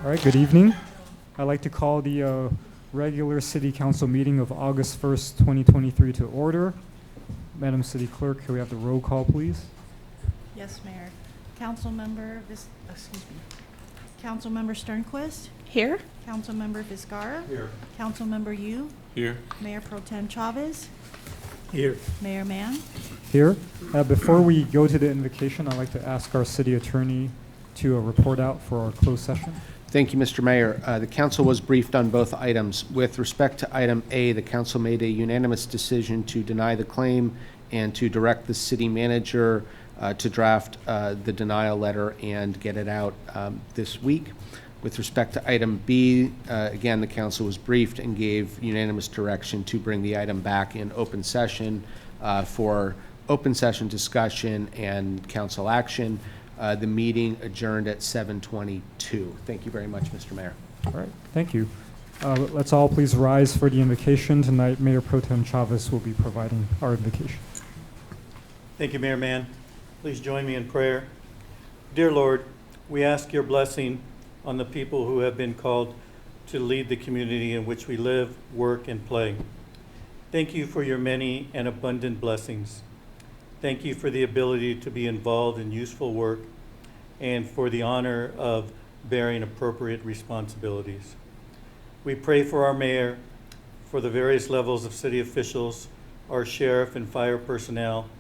All right, good evening. I'd like to call the regular City Council meeting of August 1st, 2023 to order. Madam City Clerk, can we have the roll call, please? Yes, Mayor. Councilmember Sternquist? Here. Councilmember Vizcarra? Here. Councilmember Yu? Here. Mayor Pro Tem Chavez? Here. Mayor Mann? Here. Before we go to the invocation, I'd like to ask our city attorney to report out for our closed session. Thank you, Mr. Mayor. The council was briefed on both items. With respect to item A, the council made a unanimous decision to deny the claim and to direct the city manager to draft the denial letter and get it out this week. With respect to item B, again, the council was briefed and gave unanimous direction to bring the item back in open session for open session discussion and council action. The meeting adjourned at 7:22. Thank you very much, Mr. Mayor. All right, thank you. Let's all please rise for the invocation. Tonight, Mayor Pro Tem Chavez will be providing our invocation. Thank you, Mayor Mann. Please join me in prayer. Dear Lord, we ask your blessing on the people who have been called to lead the community in which we live, work, and play. Thank you for your many and abundant blessings. Thank you for the ability to be involved in useful work and for the honor of bearing appropriate responsibilities. We pray for our mayor, for the various levels of city officials, our sheriff and fire personnel,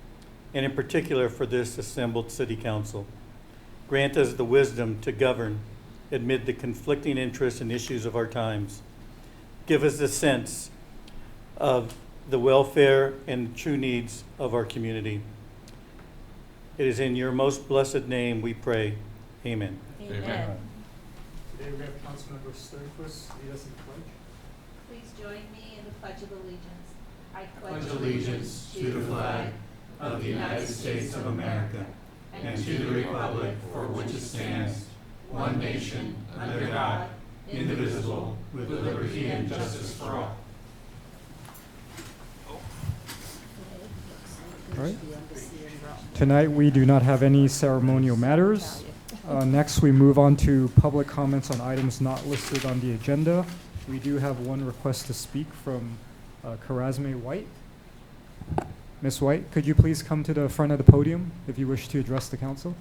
and in particular for this assembled city council. Grant us the wisdom to govern amid the conflicting interests and issues of our times. Give us the sense of the welfare and true needs of our community. It is in your most blessed name we pray. Amen. Amen. Today we have Councilmember Sternquist lead us in the pledge. Please join me in the Pledge of Allegiance. I pledge allegiance to the flag of the United States of America and to the republic for which it stands, one nation, under God, indivisible, with liberty and justice for all. All right. Tonight we do not have any ceremonial matters. Next we move on to public comments on items not listed on the agenda. We do have one request to speak from Karazme White. Ms. White, could you please come to the front of the podium if you wish to address the council?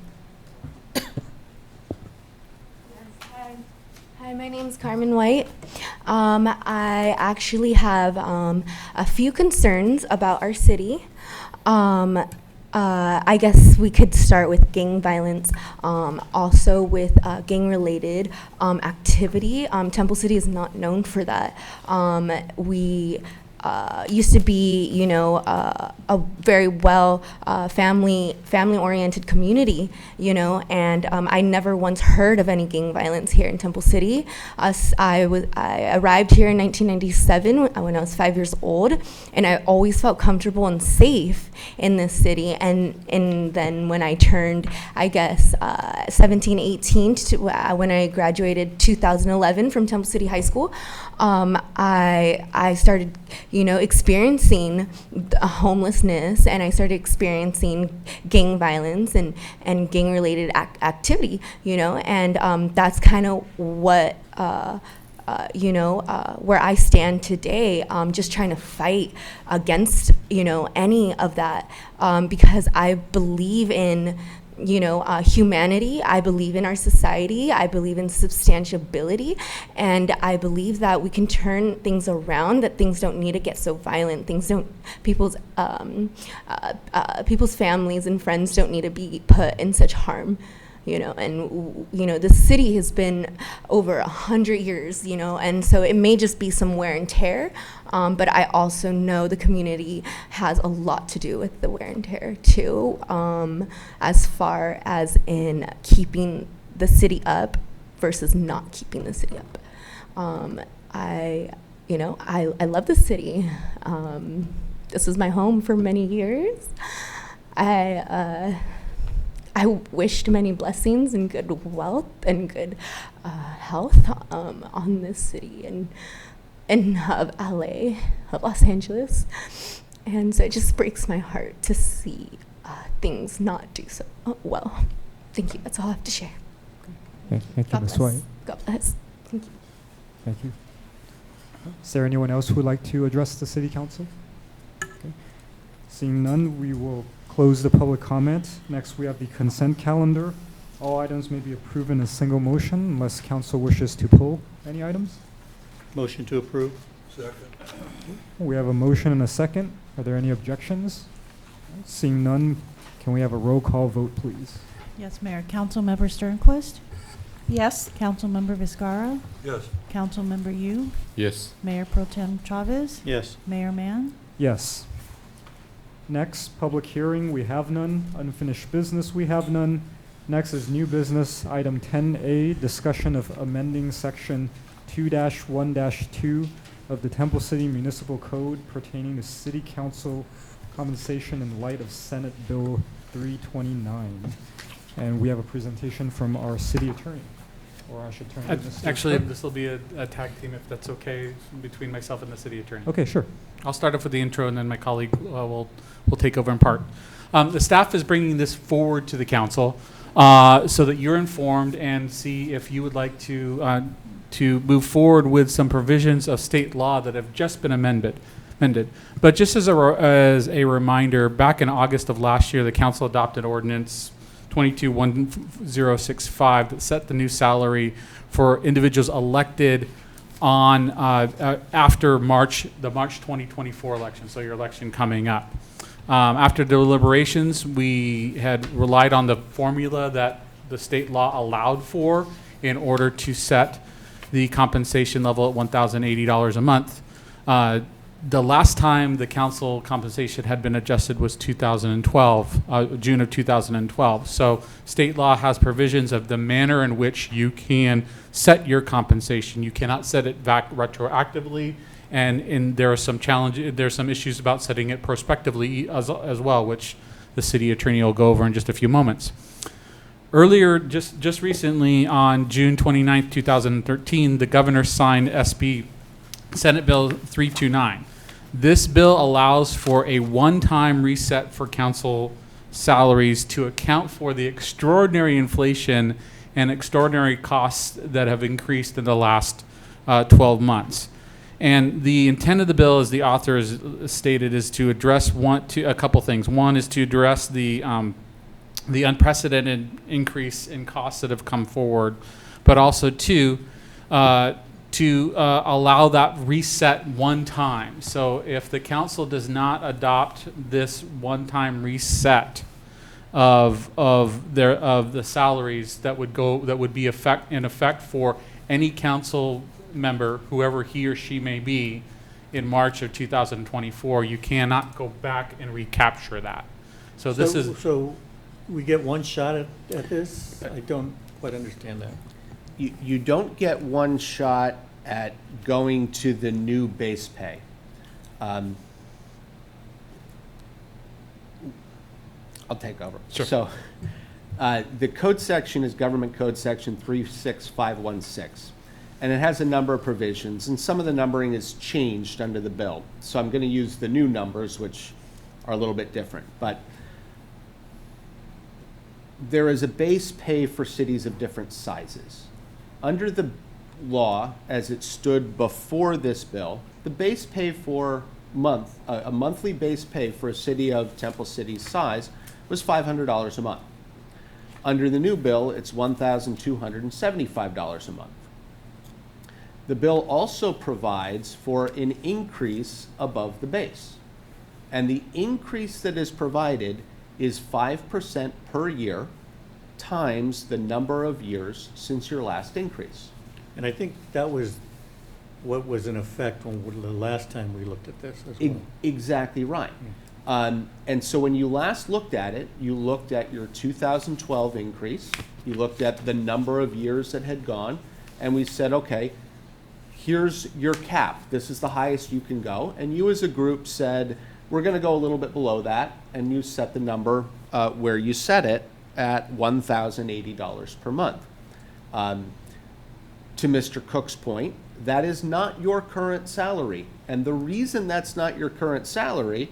Hi, my name is Carmen White. I actually have a few concerns about our city. I guess we could start with gang violence, also with gang-related activity. Temple City is not known for that. We used to be, you know, a very well family-oriented community, you know, and I never once heard of any gang violence here in Temple City. I arrived here in 1997 when I was 5 years old, and I always felt comfortable and safe in this city. And then when I turned, I guess, 17, 18, when I graduated 2011 from Temple City High School, I started, you know, experiencing homelessness, and I started experiencing gang violence and gang-related activity, you know, and that's kind of what, you know, where I stand today, just trying to fight against, you know, any of that, because I believe in, you know, humanity. I believe in our society. I believe in substantiability, and I believe that we can turn things around. That things don't need to get so violent. People's families and friends don't need to be put in such harm. You know, and, you know, the city has been over 100 years, you know, and so it may just be some wear and tear, but I also know the community has a lot to do with the wear and tear too, as far as in keeping the city up versus not keeping the city up. I love the city. This was my home for many years. I wished many blessings and good wealth and good health on this city and of LA, of Los Angeles. And so it just breaks my heart to see things not do so well. Thank you. That's all I have to share. Okay, thank you, God Ms. bless. White. God bless. Thank you. Thank you. Is there anyone else who would like to address the city council? Okay. Seeing none, we will close the public comment. Next, we have the consent calendar. All items may be approved in a single motion unless council wishes to pull any items. Motion to approve? We have a motion and a second. Are there any objections? Seeing none, can we have a roll call vote, please? Yes, Mayor. Councilmember Sternquist? Yes. Councilmember Vizcarra? Yes. Councilmember Yu? Yes. Mayor Pro Tem Chavez? Yes. Mayor Mann? Yes. Next, public hearing, we have none. Unfinished business, we have none. Next is new business, item 10A, discussion of amending section 2-1-2 of the Temple City Municipal Code pertaining to city council compensation in light of Senate Bill 329. And we have a presentation from our city attorney, or I should turn to Mr. Actually, Cook. this will be a tag team, if that's okay, between myself and the city attorney. Okay, sure. I'll start off with the intro, and then my colleague will take over in part. The staff is bringing this forward to the council so that you're informed and see if you would like to move forward with some provisions of state law that have just been amended. But just as a reminder, back in August of last year, the council adopted ordinance 221065 that set the new salary for individuals elected on after the March 2024 election, so your election coming up. After deliberations, we had relied on the formula that the state law allowed for in order to set the compensation level at $1,080 a month. The last time the council compensation had been adjusted was 2012, June of 2012. So state law has provisions of the manner in which you can set your compensation. You cannot set it back retroactively, and there are some challenges. There are some issues about setting it prospectively as well, which the city attorney will go over in just a few moments. Earlier, just recently, on June 29th, 2013, the governor signed Senate Bill 329. This bill allows for a one-time reset for council salaries to account for the extraordinary inflation and extraordinary costs that have increased in the last 12 months. And the intent of the bill, as the author has stated, is to address a couple things. One is to address the unprecedented increase in costs that have come forward, but also to allow that reset one time. So if the council does not adopt this one-time reset of the salaries that would be in effect for any council member, whoever he or she may be, in March of 2024, you cannot go back and recapture that. So we get one shot at this? I don't quite understand that. You don't get one shot at going to the new base pay. I'll take over. Sure. So the code section is Government Code Section 36516. And it has a number of provisions, and some of the numbering is changed under the bill. So I'm going to use the new numbers, which are a little bit different. But there is a base pay for cities of different sizes. Under the law, as it stood before this bill, the base pay for a monthly base pay for a city of Temple City's size was $500 a month. Under the new bill, it's $1,275 a month. The bill also provides for an increase above the base. And the increase that is provided is 5% per year times the number of years since your last increase. And I think that was what was in effect when the last time we looked at this as well. Exactly right. And so when you last looked at it, you looked at your 2012 increase, you looked at the number of years that had gone, and we said, okay, here's your cap. This is the highest you can go. And you as a group said, we're going to go a little bit below that, and you set the number where you set it at $1,080 per month. To Mr. Cook's point, that is not your current salary. And the reason that's not your current salary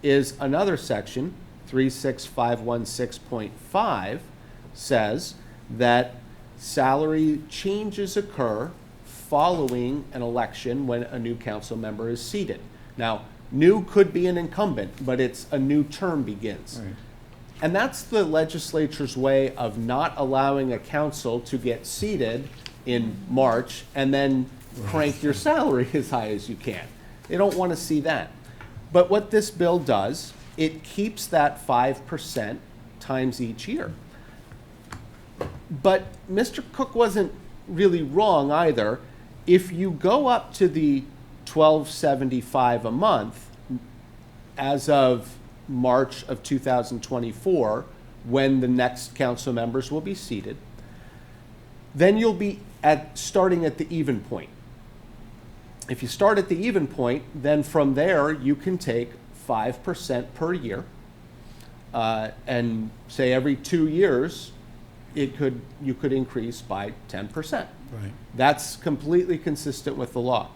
is another section, 36516.5, says that salary changes occur following an election when a new council member is seated. Now, new could be an incumbent, but it's a new term begins. Right. And that's the legislature's way of not allowing a council to get seated in March and then crank your salary as high as you can. They don't want to see that. But what this bill does, it keeps that 5% times each year. But Mr. Cook wasn't really wrong either. If you go up to the $12.75 a month as of March of 2024, when the next council members will be seated, then you'll be starting at the even point. If you start at the even point, then from there you can take 5% per year, and say every 2 years you could increase by 10%. Right. That's completely consistent with the law.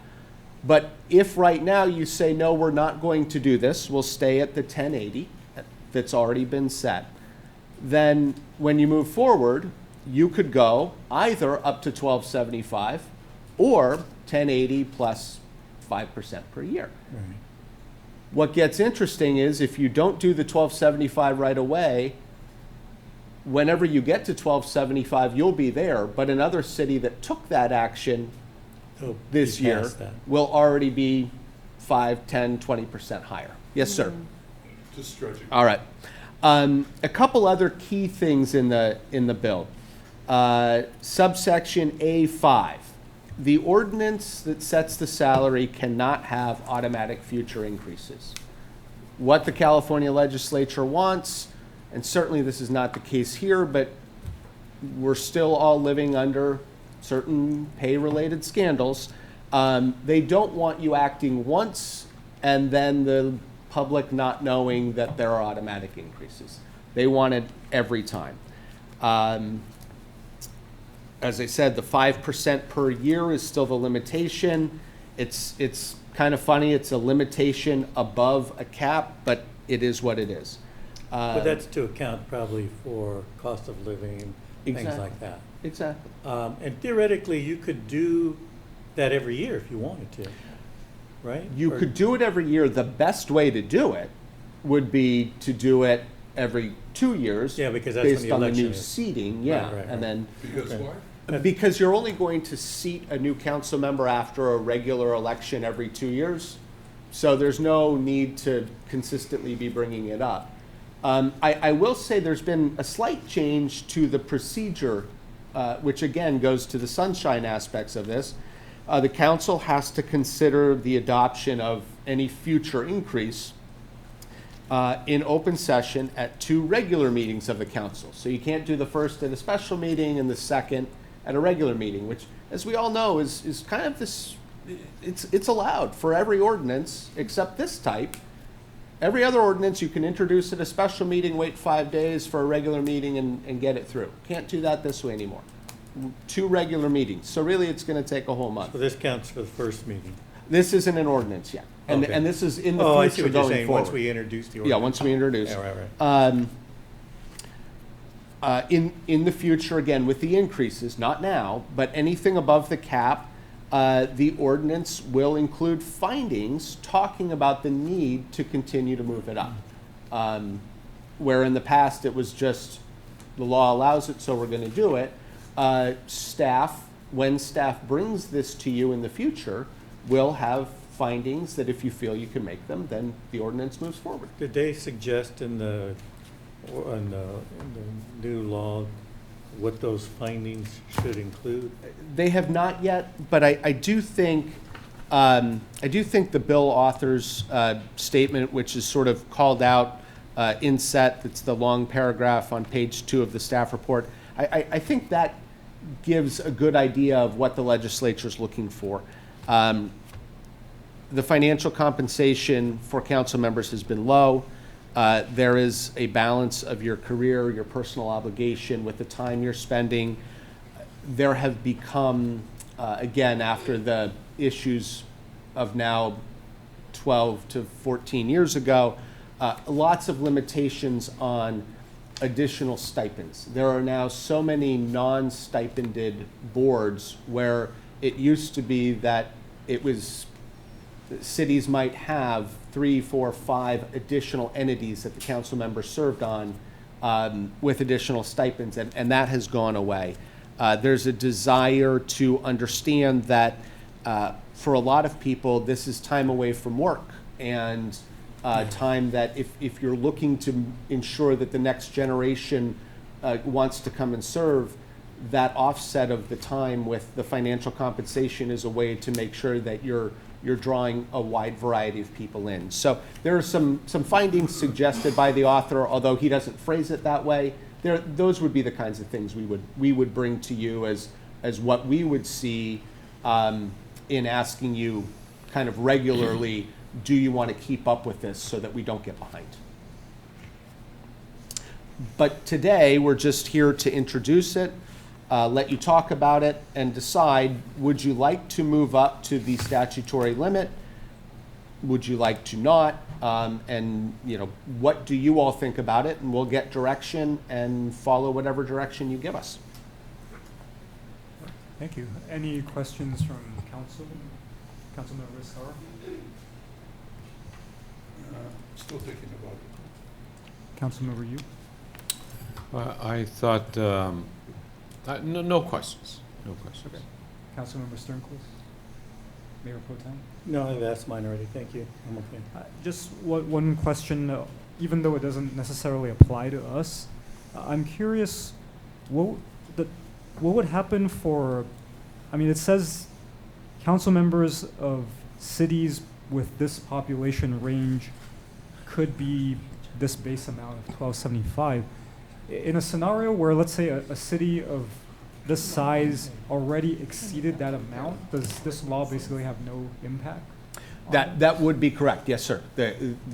But if right now you say, no, we're not going to do this, we'll stay at the 1080 that's already been set, then when you move forward, you could go either up to 1275 or 1080 plus 5% per year. Right. What gets interesting is if you don't do the 1275 right away, whenever you get to 1275, you'll be there. But another city that took that action Oh, this be year past that. will already be 5, 10, 20% higher. Yes, sir. Just stretching. All right. A couple other key things in the bill. Subsection A5. The ordinance that sets the salary cannot have automatic future increases. What the California legislature wants, and certainly this is not the case here, but we're still all living under certain pay-related scandals. They don't want you acting once and then the public not knowing that there are automatic increases. They want it every time. As I said, the 5% per year is still the limitation. It's kind of funny. It's a limitation above a cap, but it is what it is. But that's to account probably for cost of living, things Exactly. like that. Exactly. And theoretically, you could do that every year if you wanted to, right? You Or- could do it every year. The best way to do it would be to do it every 2 years. Yeah, because that's when based the on the election new is. seating, yeah. Right, right, And then, Because Okay. why? because you're only going to seat a new council member after a regular election every 2 years. So there's no need to consistently be bringing it up. I will say there's been a slight change to the procedure, which again goes to the sunshine aspects of this. The council has to consider the adoption of any future increase in open session at 2 regular meetings of the council. So you can't do the first at a special meeting and the second at a regular meeting, which, as we all know, is kind of this, it's allowed for every ordinance except this type. Every other ordinance you can introduce at a special meeting, wait 5 days for a regular meeting and get it through. Can't do that this way anymore. 2 regular meetings. So really it's gonna take a whole month. So this counts for the first meeting. This isn't an ordinance yet. And, Okay. and this is in the Oh, I see future what you're going saying, forward. once we introduce the Yeah, ordinance. once we introduce. Yeah, right. In the future, again, with the increases, not now, but anything above the cap, the ordinance will include findings talking about the need to continue to move it up. Where in the past it was just, the law allows it, so we're gonna do it. Staff, when staff brings this to you in the future, will have findings that if you feel you can make them, then the ordinance moves forward. Did they suggest in the new law what those findings should include? They have not yet, but I do think the bill author's statement, which is sort of called out inset, that's the long paragraph on page 2 of the staff report, I think that gives a good idea of what the legislature's looking for. The financial compensation for council members has been low. There is a balance of your career, your personal obligation with the time you're spending. There have become, again, after the issues of now 12 to 14 years ago, lots of limitations on additional stipends. There are now so many non-stipended boards where it used to be that it was, cities might have 3, 4, 5 additional entities that the council member served on with additional stipends, and that has gone away. There's a desire to understand that for a lot of people, this is time away from work, and time that if you're looking to ensure that the next generation wants to come and serve, that offset of the time with the financial compensation is a way to make sure that you're drawing a wide variety of people in. So there are some findings suggested by the author, although he doesn't phrase it that way. Those would be the kinds of things we would bring to you as what we would see in asking you kind of regularly, do you want to keep up with this so that we don't get behind? But today, we're just here to introduce it, let you talk about it, and decide, would you like to move up to the statutory limit? Would you like to not? And what do you all think about it? And we'll get direction and follow whatever direction you give us. Thank you. Any questions from council? Councilmember Escarra? Still thinking about it. Councilmember Yu? I thought, no questions. No questions. Okay. Councilmember Sternquist? Mayor Pro Tem? No, I've asked mine already. Thank you. I'm okay. Just one question, even though it doesn't necessarily apply to us, I'm curious, what would happen for, it says council members of cities with this population range could be this base amount of $12.75. In a scenario where, let's say, a city of this size already exceeded that amount, does this law basically have no impact? That would be correct, yes, sir.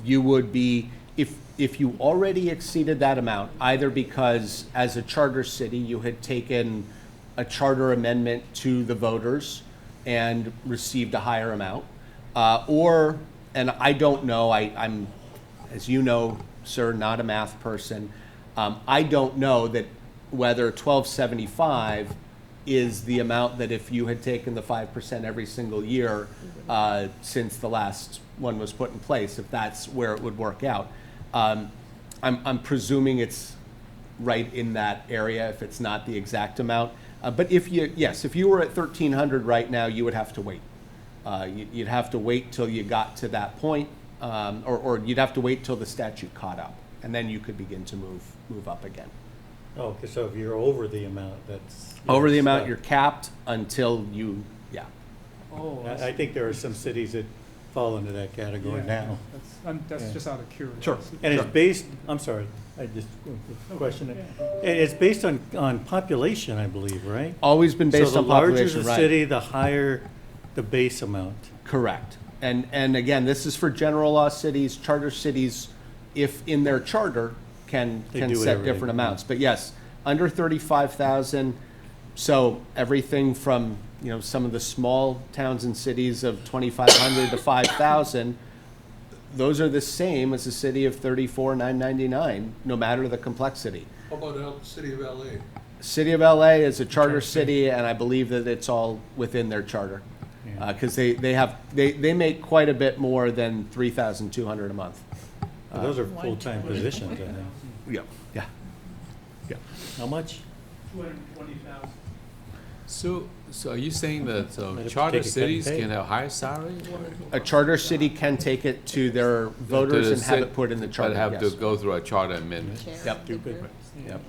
You would be, if you already exceeded that amount, either because as a charter city you had taken a charter amendment to the voters and received a higher amount, or, and I don't know, I'm, as you know, sir, not a math person, I don't know that whether $12.75 is the amount that if you had taken the 5% every single year since the last one was put in place, if that's where it would work out. I'm presuming it's right in that area if it's not the exact amount. But if you were at 1,300 right now, you would have to wait. You'd have to wait till you got to that point, or you'd have to wait till the statute caught up, and then you could begin to move up again. Oh, okay, so if you're over the amount, that's... Over the amount, you're capped until you, yeah. Oh, I think there are some cities that fall into that category now. That's Yeah. just out of curiosity. Sure. And it's based, I'm sorry, I just questioned it. And it's based on population, I believe, right? Always been based on population, So the larger the right? city, the higher the base amount. Correct. And again, this is for general law cities, charter cities, if in their charter can They do set whatever they different want. amounts. But yes, under 35,000, so everything from, some of the small towns and cities of 2,500 to 5,000, those are the same as a city of 34,999, no matter the complexity. How about the city of LA? City of LA is a charter city, and I believe that it's all within their charter. Yeah. Because they make quite a bit more than 3,200 a month. But those are full-time positions, I think. Yeah, yeah. How much? 220,000. So are you saying that Let it charter take a cut cities and pay. can have higher salary? A charter city can take it to their voters and have it put in the charter, But have yes. to go through a charter amendment. Yep. Stupid. Yep.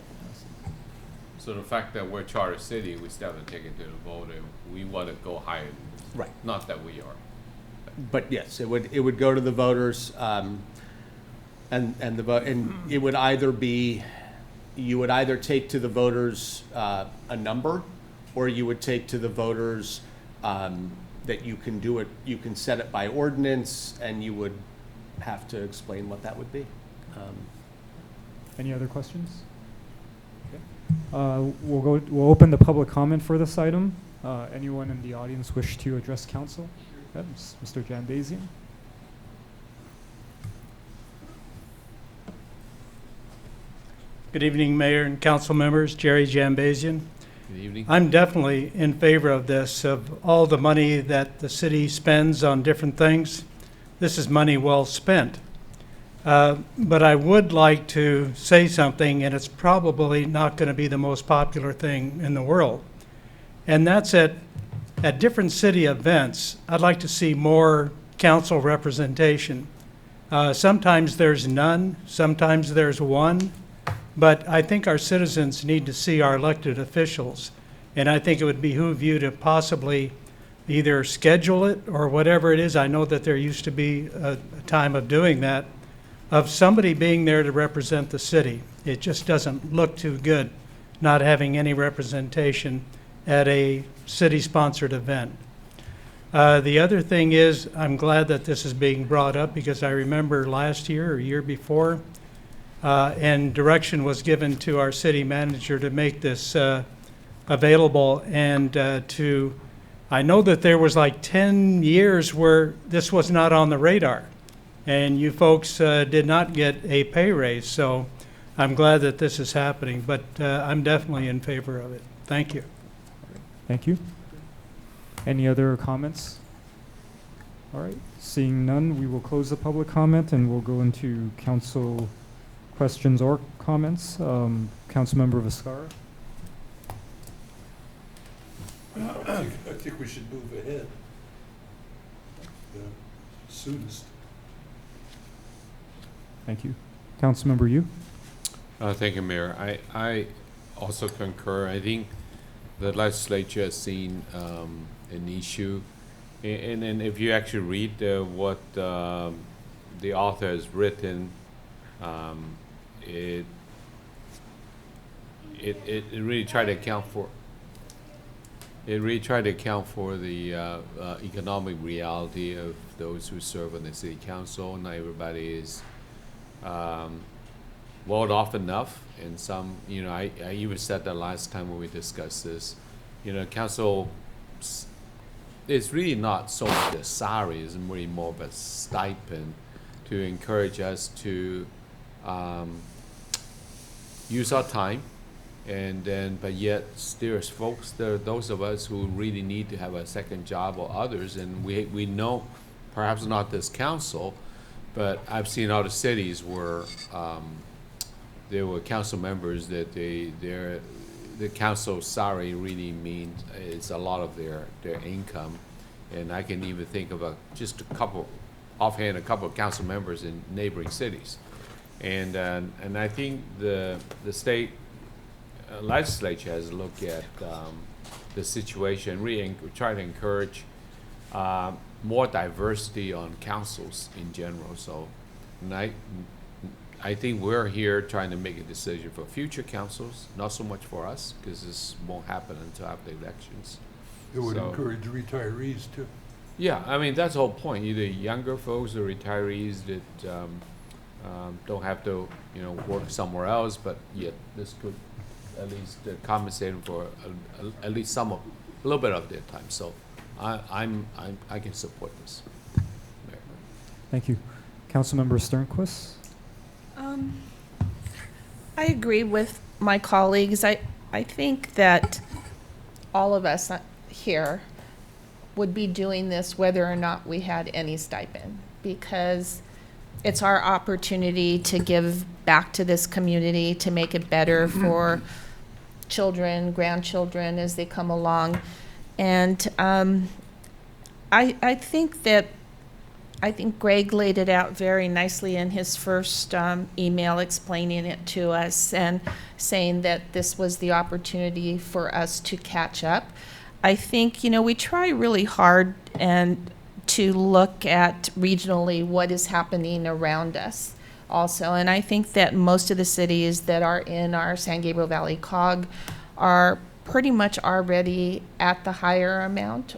So the fact that we're charter city, we still have to take it to the voter. We want to go higher. Right. Not that we are. But yes, it would go to the voters, and it would either be, you would either take to the voters a number, or you would take to the voters that you can do it, you can set it by ordinance, and you would have to explain what that would be. Any other questions? Okay. We'll open the public comment for this item. Anyone in the audience wish to address council? Yep, Mr. Jandazian. Good evening, Mayor and council members. Jerry Jambazian. Good evening. I'm definitely in favor of this, of all the money that the city spends on different things. This is money well spent. But I would like to say something, and it's probably not going to be the most popular thing in the world. And that's at different city events, I'd like to see more council representation. Sometimes there's none, sometimes there's one. But I think our citizens need to see our elected officials. And I think it would behoove you to possibly either schedule it or whatever it is. I know that there used to be a time of doing that, of somebody being there to represent the city. It just doesn't look too good not having any representation at a city-sponsored event. The other thing is, I'm glad that this is being brought up because I remember last year or year before, and direction was given to our city manager to make this available and I know that there was like 10 years where this was not on the radar and you folks did not get a pay raise, so I'm glad that this is happening, but I'm definitely in favor of it. Thank you. Thank you. Any other comments? All right, seeing none, we will close the public comment and we'll go into council questions or comments. Councilmember Vizcarra. I think we should move ahead soonest. Thank you. Councilmember Yu. Thank you, Mayor. I also concur. I think the legislature has seen an issue. And if you actually read what the author has written, it really tried to account for the economic reality of those who serve on the city council. Not everybody is well off enough, and some, you know, I even said that last time when we discussed this. You know, council, it's really not so much a salary; it's really more of a stipend to encourage us to use our time, and then, but yet there's folks, there are those of us who really need to have a second job or others, and we know, perhaps not this council, but I've seen other cities where there were council members that the council salary really means it's a lot of their income, and I can even think of just a couple of council members in neighboring cities. And I think the state legislature has looked at the situation, really try to encourage more diversity on councils in general. So, and I think we're here trying to make a decision for future councils, not so much for us, because this won't happen until after elections. It would encourage retirees too. Yeah, I mean, that's the whole point. Either younger folks or retirees that don't have to, you know, work somewhere else, but yet this could at least compensate them for at least a little bit of their time. So I can support this. Thank you. Councilmember Sternquist. I agree with my colleagues. I think that all of us here would be doing this whether or not we had any stipend, because it's our opportunity to give back to this community, to make it better for children, grandchildren as they come along. And I think Greg laid it out very nicely in his first email, explaining it to us and saying that this was the opportunity for us to catch up. I think, you know, we try really hard and to look at regionally what is happening around us also. And I think that most of the cities that are in our San Gabriel Valley COG are pretty much already at the higher amount.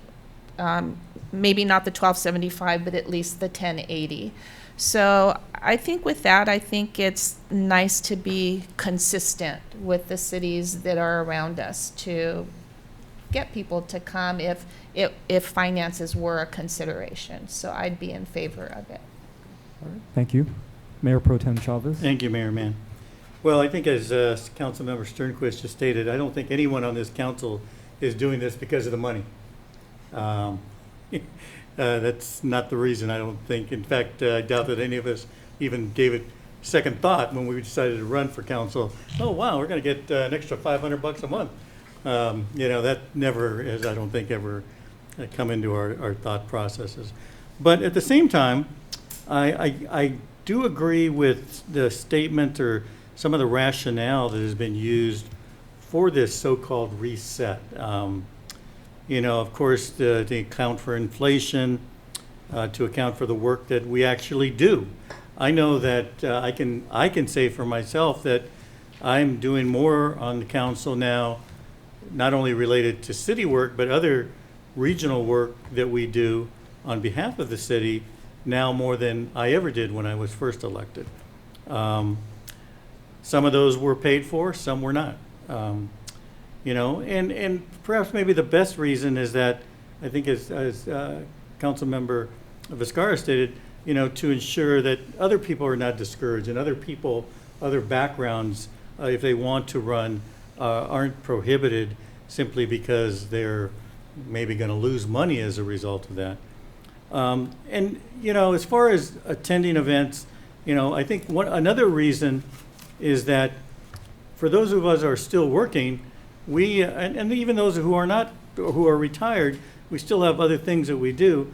Maybe not the 1275, but at least the 1080. So I think with that, I think it's nice to be consistent with the cities that are around us to get people to come if finances were a consideration. So I'd be in favor of it. All right. Thank you. Mayor Pro Tem Chavez. Thank you, Mayor Mann. Well, I think as Councilmember Sternquist just stated, I don't think anyone on this council is doing this because of the money. That's not the reason, I don't think. In fact, I doubt that any of us even gave it second thought when we decided to run for council. Oh, wow, we're going to get an extra $500 a month. That never has, I don't think, ever come into our thought processes. But at the same time, I do agree with the statement or some of the rationale that has been used for this so-called reset. Of course, to account for inflation, to account for the work that we actually do. I know that I can say for myself that I'm doing more on the council now, not only related to city work, but other regional work that we do on behalf of the city now more than I ever did when I was first elected. Some of those were paid for, some were not. And perhaps maybe the best reason is that I think as Councilmember Vizcarra stated, to ensure that other people are not discouraged and other people, other backgrounds, if they want to run, aren't prohibited simply because they're maybe going to lose money as a result of that. As far as attending events, I think another reason is that for those of us who are still working, we, and even those who are not, who are retired, we still have other things that we do.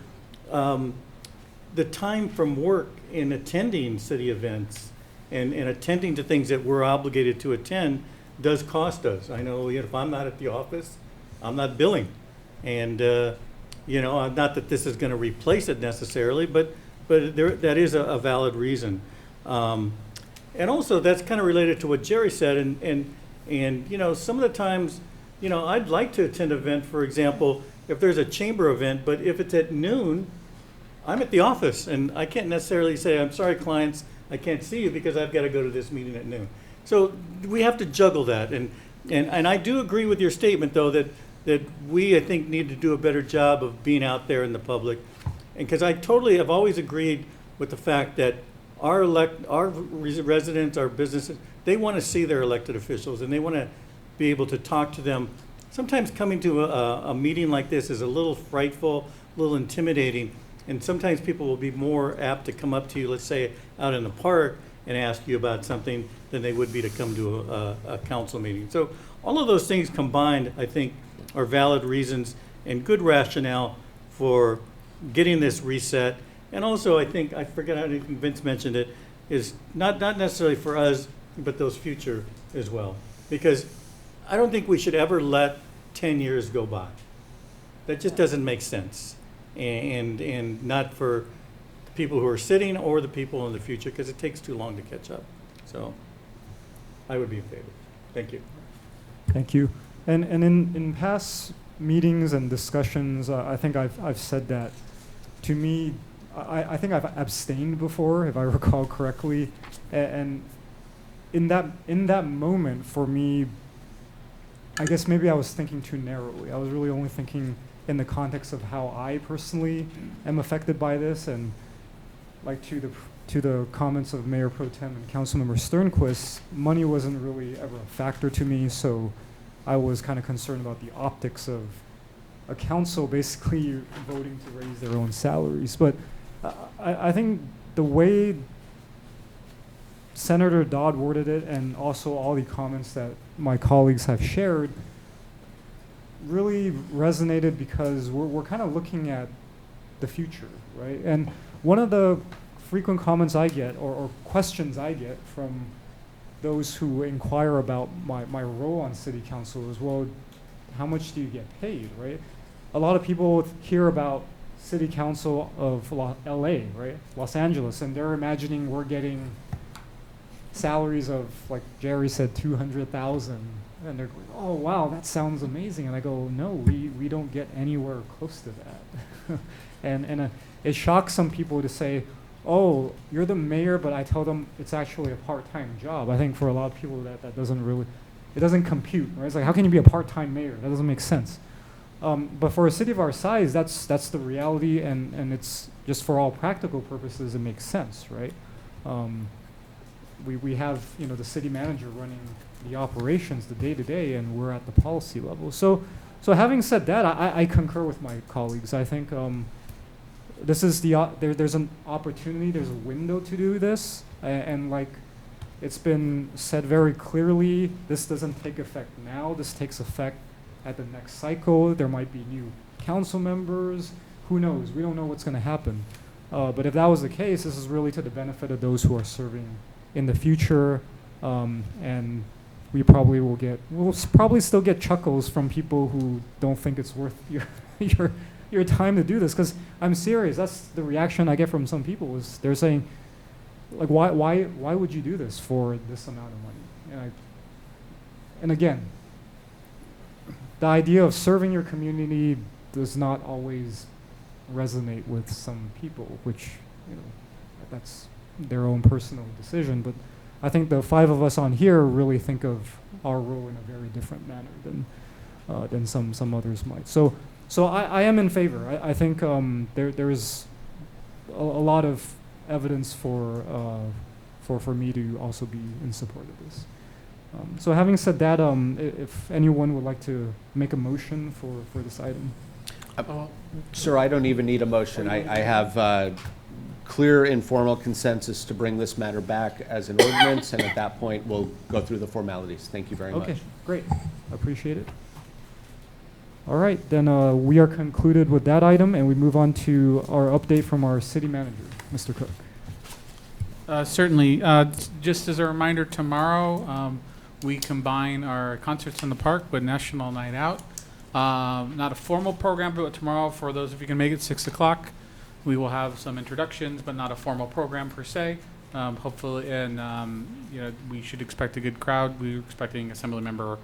The time from work in attending city events and attending to things that we're obligated to attend does cost us. I know if I'm not at the office, I'm not billing. And, not that this is going to replace it necessarily, but that is a valid reason. And also that's kind of related to what Jerry said. And some of the times, I'd like to attend an event, for example, if there's a chamber event, but if it's at noon, I'm at the office and I can't necessarily say, I'm sorry, clients, I can't see you because I've got to go to this meeting at noon. So we have to juggle that. And I do agree with your statement, though, that we, I think, need to do a better job of being out there in the public. And because I totally have always agreed with the fact that our residents, our businesses, they want to see their elected officials and they want to be able to talk to them. Sometimes coming to a meeting like this is a little frightful, a little intimidating, and sometimes people will be more apt to come up to you, let's say out in the park, and ask you about something than they would be to come to a council meeting. So all of those things combined, I think, are valid reasons and good rationale for getting this reset. And also, I think, I forget, I think Vince mentioned it, is not necessarily for us, but those future as well. Because I don't think we should ever let 10 years go by. That just doesn't make sense. And not for people who are sitting or the people in the future, because it takes too long to catch up. So I would be in favor. Thank you. Thank you. And in past meetings and discussions, I think I've said that. To me, I think I've abstained before, if I recall correctly. And in that moment, for me, I guess maybe I was thinking too narrowly. I was really only thinking in the context of how I personally am affected by this, and like to the comments of Mayor Pro Tem and Councilmember Sternquist, money wasn't really ever a factor to me, so I was kind of concerned about the optics of a council basically voting to raise their own salaries. But I think the way Senator Dodd worded it, and also all the comments that my colleagues have shared, really resonated because we're kind of looking at the future, right? And one of the frequent comments I get, or questions I get from those who inquire about my role on city council is, well, how much do you get paid, right? A lot of people hear about city council of LA, right? Los Angeles, and they're imagining we're getting salaries of, like Jerry said, 200,000. And they're going, oh, wow, that sounds amazing. And I go, no, we don't get anywhere close to that. and it shocks some people to say, oh, you're the mayor, but I tell them it's actually a part-time job. I think for a lot of people that doesn't really, it doesn't compute, right? It's like, how can you be a part-time mayor? That doesn't make sense. But for a city of our size, that's the reality, and it's just for all practical purposes, it makes sense, right? we have, you know, the city manager running the operations, the day-to-day, and we're at the policy level. So having said that, I concur with my colleagues. I think this is there's an opportunity, there's a window to do this, and like it's been said very clearly, this doesn't take effect now. This takes effect at the next cycle. There might be new council members. Who knows? We don't know what's going to happen. But if that was the case, this is really to the benefit of those who are serving in the future, and we'll probably still get chuckles from people who don't think it's worth your time to do this. Because I'm serious, that's the reaction I get from some people. Is they're saying, like, why would you do this for this amount of money? And again, the idea of serving your community does not always resonate with some people, which, you know, that's their own personal decision. But I think the five of us on here really think of our role in a very different manner than some others might. So I am in favor. I think there is a lot of evidence for me to also be in support of this. So having said that, if anyone would like to make a motion for this item. Sir, I don't even need a motion. I have clear informal consensus to bring this matter back as an ordinance, and at that point, we'll go through the formalities. Thank you very much. Okay, great. Appreciate it. All right, then we are concluded with that item, and we move on to our update from our city manager, Mr. Cook. Certainly. Just as a reminder, tomorrow we combine our concerts in the park with National Night Out. Not a formal program, but tomorrow, for those of you who can make it, 6 o'clock, we will have some introductions, but not a formal program per se. Hopefully, and you know, we should expect a good crowd. We're expecting Assemblymember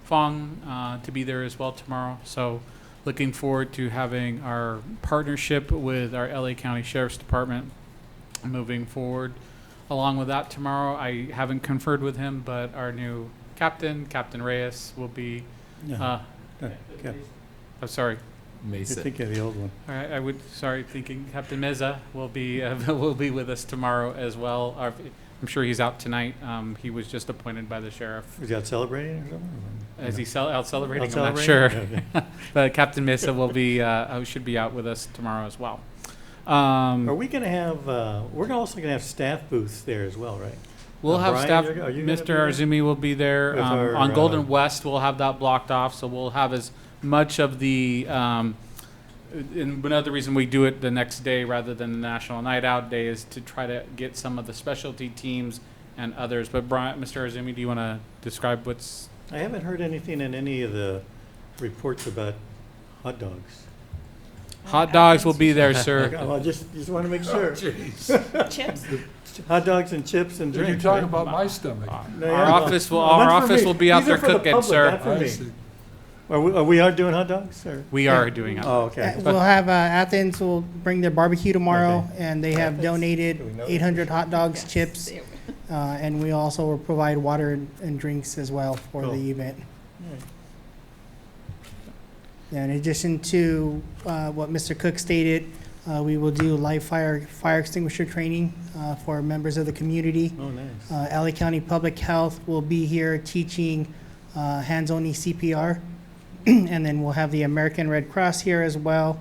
Fong to be there as well tomorrow. So, looking forward to having our partnership with our LA County Sheriff's Department moving forward. Along with that, tomorrow, I haven't conferred with him, but our new captain, Captain Reyes, will be. I'm sorry. Mesa. You're thinking of the old one. All right, thinking Captain Meza will be with us tomorrow as well. I'm sure he's out tonight. He was just appointed by the sheriff. Is he out celebrating or something? Is he out celebrating? I'm not sure. Okay. But Captain Mesa will be should be out with us tomorrow as well. Are we going to have? We're also going to have staff booths there as well, right? We'll have Brian, staff. are you Mr. gonna be Arzumi will be there on Golden West. We'll have that blocked off, so we'll have as much of the. And another reason we do it the next day rather than the National Night Out Day is to try to get some of the specialty teams and others. But Brian, Mr. Arzumi, do you want to describe what's? I haven't heard anything in any of the reports about hot dogs. Hot dogs will be there, sir. Well, just want to make sure. Chips? Hot dogs and chips and drinks. You're talking about my stomach. Our office will be out there cooking, sir. Are we doing hot dogs? Or? We are doing hot dogs. Oh, okay. We'll have Athens will bring their barbecue tomorrow, and they have donated 800 hot dogs, chips, and we also will provide water and drinks as well for the event. And in addition to what Mr. Cook stated, we will do live fire extinguisher training for members of the community. Oh, nice. LA County Public Health will be here teaching hands-on CPR. And then we'll have the American Red Cross here as well,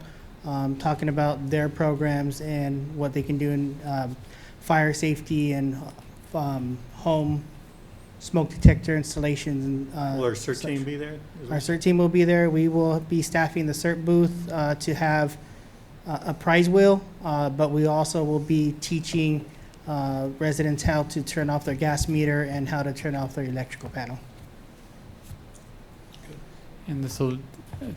talking about their programs and what they can do in fire safety and home smoke detector installations. And will our CERT team be there? Our CERT team will be there. We will be staffing the CERT booth to have a prize wheel, but we also will be teaching residents how to turn off their gas meter and how to turn off their electrical panel. And this will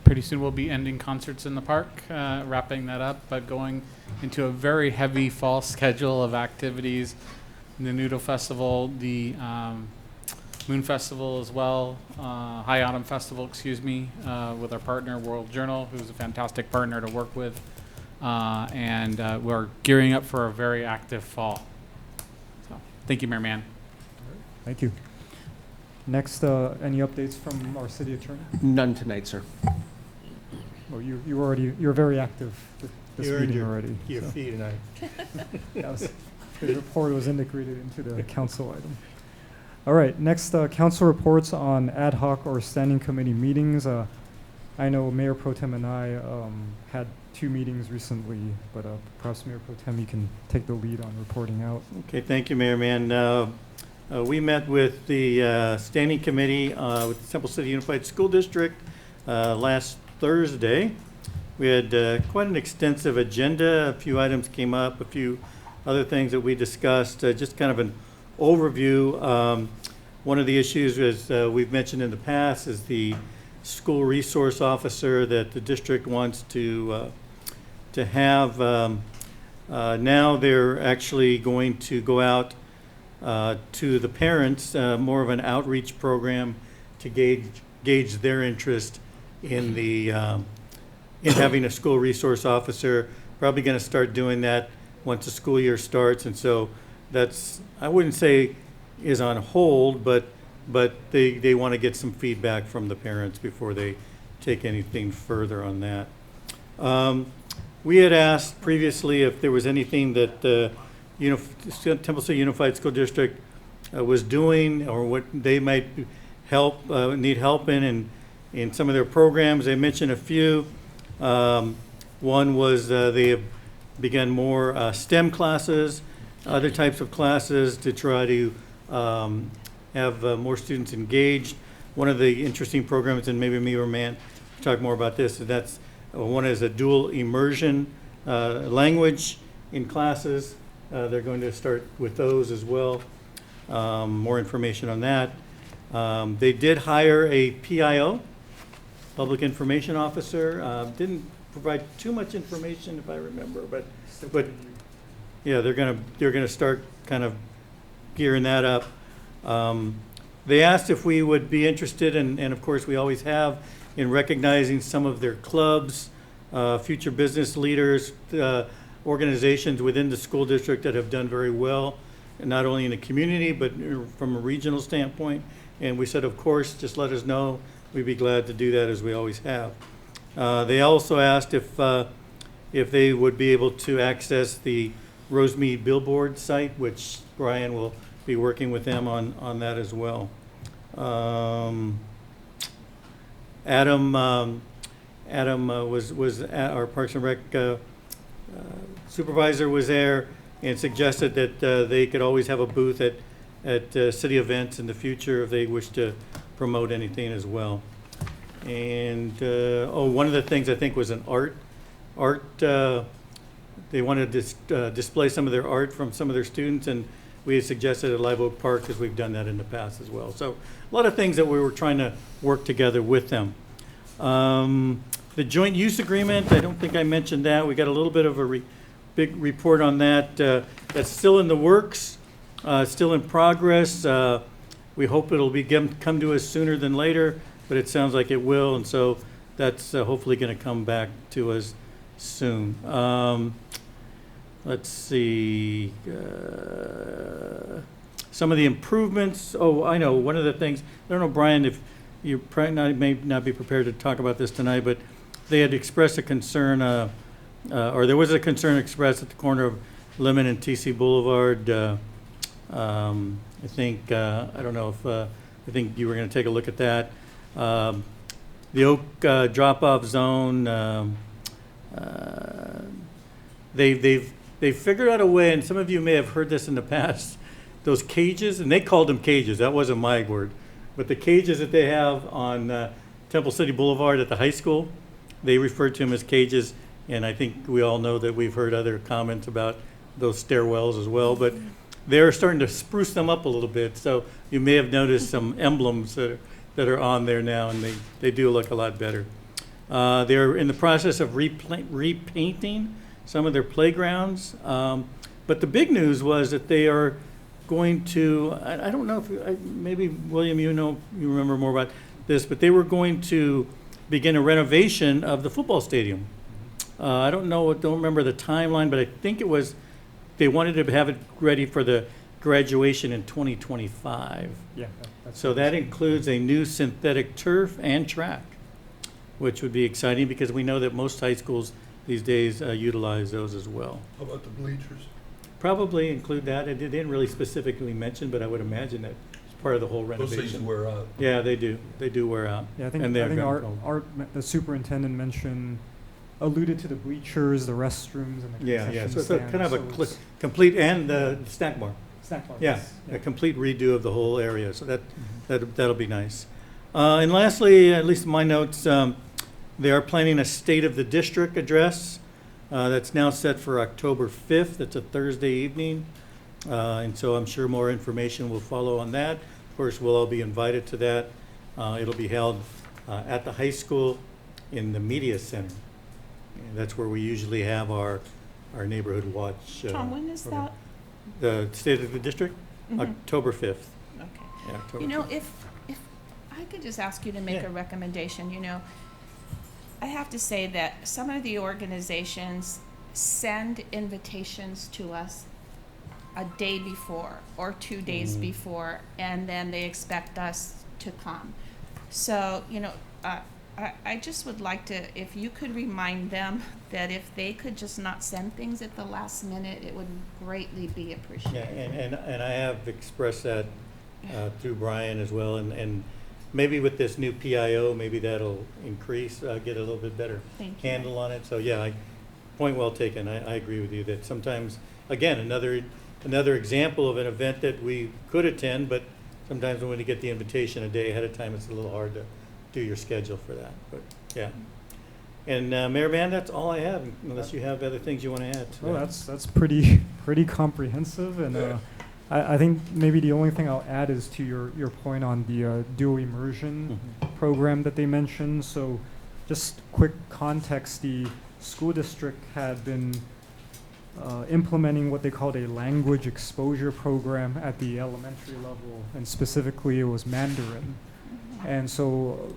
pretty soon we'll be ending concerts in the park, wrapping that up, but going into a very heavy fall schedule of activities. The Noodle Festival, the Moon Festival as well, High Autumn Festival, with our partner World Journal, who's a fantastic partner to work with, and we're gearing up for a very active fall. So, thank you, Mayor Mann. Thank you. Next, any updates from our city attorney? None tonight, sir. Well, you're very active this meeting already. Your fee tonight. That was The report was integrated into the council item. All right, next, council reports on ad hoc or standing committee meetings. I know Mayor Pro Tem and I had 2 meetings recently, but perhaps Mayor Pro Tem, you can take the lead on reporting out. Okay, thank you, Mayor Mann. We met with the standing committee with the Temple City Unified School District last Thursday. We had quite an extensive agenda. A few items came up, a few other things that we discussed, just kind of an overview. One of the issues, as we've mentioned in the past, is the school resource officer that the district wants to have. Now they're actually going to go out to the parents, more of an outreach program to gauge their interest in the in having a school resource officer. Probably going to start doing that once the school year starts, and so that's, I wouldn't say is on hold, but they want to get some feedback from the parents before they take anything further on that. We had asked previously if there was anything that Temple City Unified School District was doing, or what they might need help in some of their programs. They mentioned a few. One was they have begun more STEM classes, other types of classes to try to have more students engaged. One of the interesting programs, and maybe me or Matt talk more about this, that's one is a dual immersion language in classes. They're going to start with those as well. More information on that. They did hire a PIO, Public Information Officer. Didn't provide too much information, if I remember, but yeah, they're gonna start kind of gearing that up. They asked if we would be interested, and of course we always have, in recognizing some of their clubs, future business leaders, organizations within the school district that have done very well, and not only in the community, but from a regional standpoint. And we said, of course, just let us know. We'd be glad to do that, as we always have. They also asked if they would be able to access the Rosemead billboard site, which Brian will be working with them on that as well. Adam was at our Parks and Rec supervisor was there and suggested that they could always have a booth at city events in the future if they wish to promote anything as well. And one of the things I think was an art. They wanted to display some of their art from some of their students, and we had suggested at Live Oak Park, because we've done that in the past as well. So a lot of things that we were trying to work together with them. The joint use agreement, I don't think I mentioned that. We got a little bit of a big report on that. That's still in the works, still in progress. We hope it'll come to us sooner than later, but it sounds like it will, and so that's hopefully going to come back to us soon. Let's see. Some of the improvements. Oh, I know. One of the things, I don't know, Brian, if you may not be prepared to talk about this tonight, but they had expressed a concern, or there was a concern expressed at the corner of Lemon and TC Boulevard. I think, I don't know if, I think you were going to take a look at that. The Oak drop-off zone, they've figured out a way, and some of you may have heard this in the past, those cages, and they called them cages, that wasn't my word, but the cages that they have on Temple City Boulevard at the high school, they refer to them as cages, and I think we all know that we've heard other comments about those stairwells as well, but they're starting to spruce them up a little bit, so you may have noticed some emblems that are on there now, and they do look a lot better. They're in the process of repainting some of their playgrounds, but the big news was that they are going to, I don't know if, maybe William, you remember more about this, but they were going to begin a renovation of the football stadium. I don't remember the timeline, but I think it was, they wanted to have it ready for the graduation in 2025. Yeah. So that includes a new synthetic turf and track, which would be exciting because we know that most high schools these days utilize those as well. How about the bleachers? probably include that. It didn't really specifically mention, but I would imagine that it's part of the whole Those renovation. things wear out. Yeah, they do. They do wear out. Yeah, I think, And they're Art, gonna go. Art, the superintendent alluded to the bleachers, the restrooms, and the Yeah, concession yeah, so it's a stand, kind of a so it's- complete, and the snack bar. Snack bar, Yeah, yes, a complete redo of the whole area, so that'll be nice. And lastly, at least in my notes, they are planning a State of the District address that's now set for October 5th. It's a Thursday evening, and so I'm sure more information will follow on that. Of course, we'll all be invited to that. It'll be held at the high school in the Media Center. And that's where we usually have our neighborhood watch. Tom, when is program. that? The State of the District? Mhm. October 5th. Okay. Yeah, October You know, 5th. if I could just ask you to make Yeah. a recommendation, you know, I have to say that some of the organizations send invitations to us a day before or 2 days Mhm. before, and then they expect us to come. So, you know, I just would like to, if you could remind them that if they could just not send things at the last minute, it would greatly be Yeah, appreciated. and I have expressed that through Brian as well, and maybe with this new PIO, maybe that'll increase, get a little bit better Thank you. handle on it. So, yeah, point well taken. I agree with you that sometimes, again, another example of an event that we could attend, but sometimes when you get the invitation a day ahead of time, it's a little hard to do your schedule for that, but, yeah. And Mayor Mann, that's all I have, unless you have other things you want to add to Well, that. that's pretty comprehensive, and I think maybe the only thing I'll add is to your point on the dual immersion program that they mentioned. So, just quick context: the school district had been implementing what they called a language exposure program at the elementary level, and specifically it was Mandarin. And so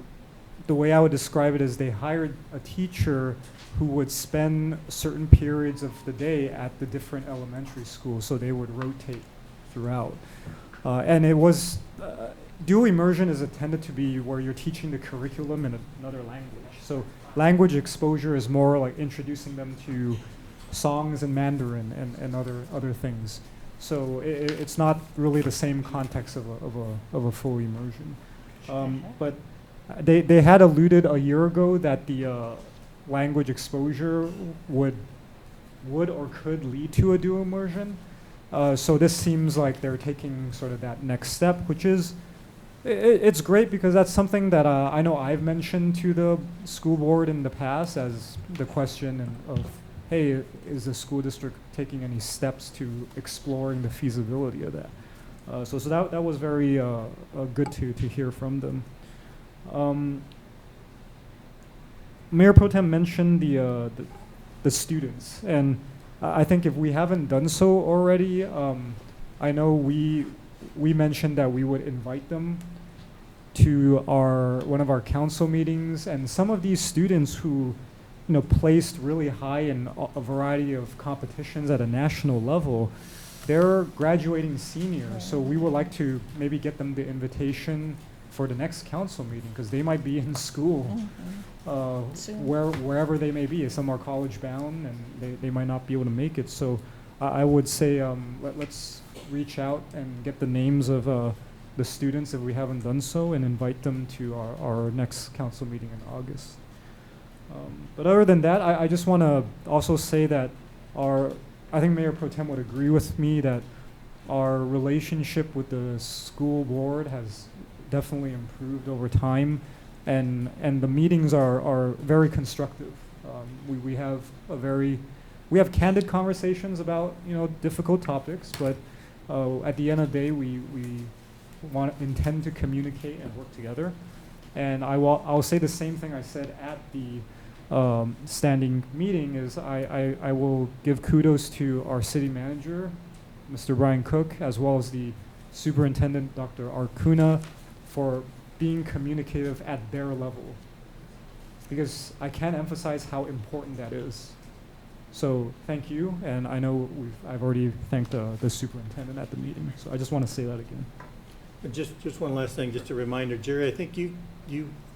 the way I would describe it is they hired a teacher who would spend certain periods of the day at the different elementary schools, so they would rotate throughout. And it was, dual immersion is intended to be where you're teaching the curriculum in another language. So language exposure is more like introducing them to songs in Mandarin and other things. So it's not really the same context of a full immersion. But they had alluded a year ago that the language exposure would or could lead to a dual immersion. So this seems like they're taking sort of that next step, which is, it's great because that's something that I know I've mentioned to the school board in the past as the question of, hey, is the school district taking any steps to exploring the feasibility of that? So that was very good to hear from them. Mayor Pro Tem mentioned the students, and I think if we haven't done so already, I know we mentioned that we would invite them to one of our council meetings, and some of these students who placed really high in a variety of competitions at a national level, they're graduating seniors, so we would like to maybe get them the invitation for the next council meeting, because they might be in school wherever they may be. Some are college bound and they might not be able to make it. So I would say let's reach out and get the names of the students if we haven't done so, and invite them to our next council meeting in August. But other than that, I just want to also say that I think Mayor Pro Tem would agree with me that our relationship with the school board has definitely improved over time, and the meetings are very constructive. We have candid conversations about difficult topics, but at the end of the day, we intend to communicate and work together. And I'll say the same thing I said at the standing meeting is I will give kudos to our city manager, Mr. Brian Cook, as well as the superintendent, Dr. Arcuna, for being communicative at their level, because I can't emphasize how important that is. So thank you, and I know I've already thanked the superintendent at the meeting, so I just want to say that again. And just one last thing, just a reminder, Jerry, I think you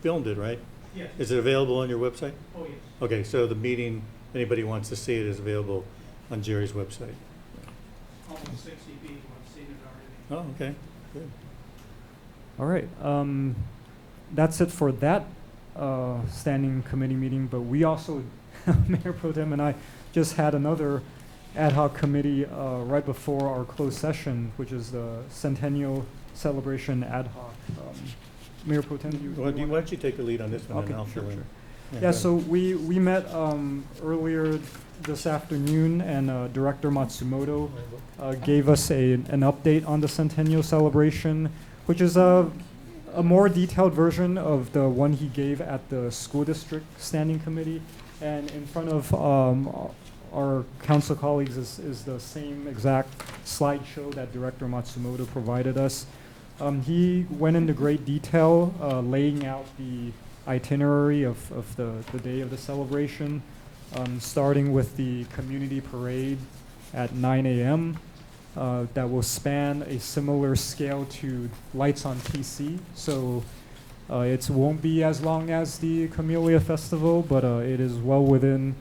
filmed it, right? Yes. Is it available on your website? Oh, yes. Okay, so the meeting, anybody wants to see it, is available on Jerry's website. almost 60 people have seen it already. Oh, okay, good. All right. That's it for that standing committee meeting, but we also, Mayor Pro Tem and I, just had another ad hoc committee right before our closed session, which is the Centennial Celebration ad hoc. Mayor Pro Tem, Why don't you take the lead on this one, Okay, and I'll sure, fill in. sure. go Yeah, ahead. so we met earlier this afternoon, and Director Matsumoto gave us an update on the Centennial Celebration, which is a more detailed version of the one he gave at the school district standing committee. And in front of our council colleagues is the same exact slideshow that Director Matsumoto provided us. He went into great detail, laying out the itinerary of the day of the celebration, starting with the community parade at 9 a.m. That will span a similar scale to Lights on TC. So it won't be as long as the Camellia Festival, but it is well within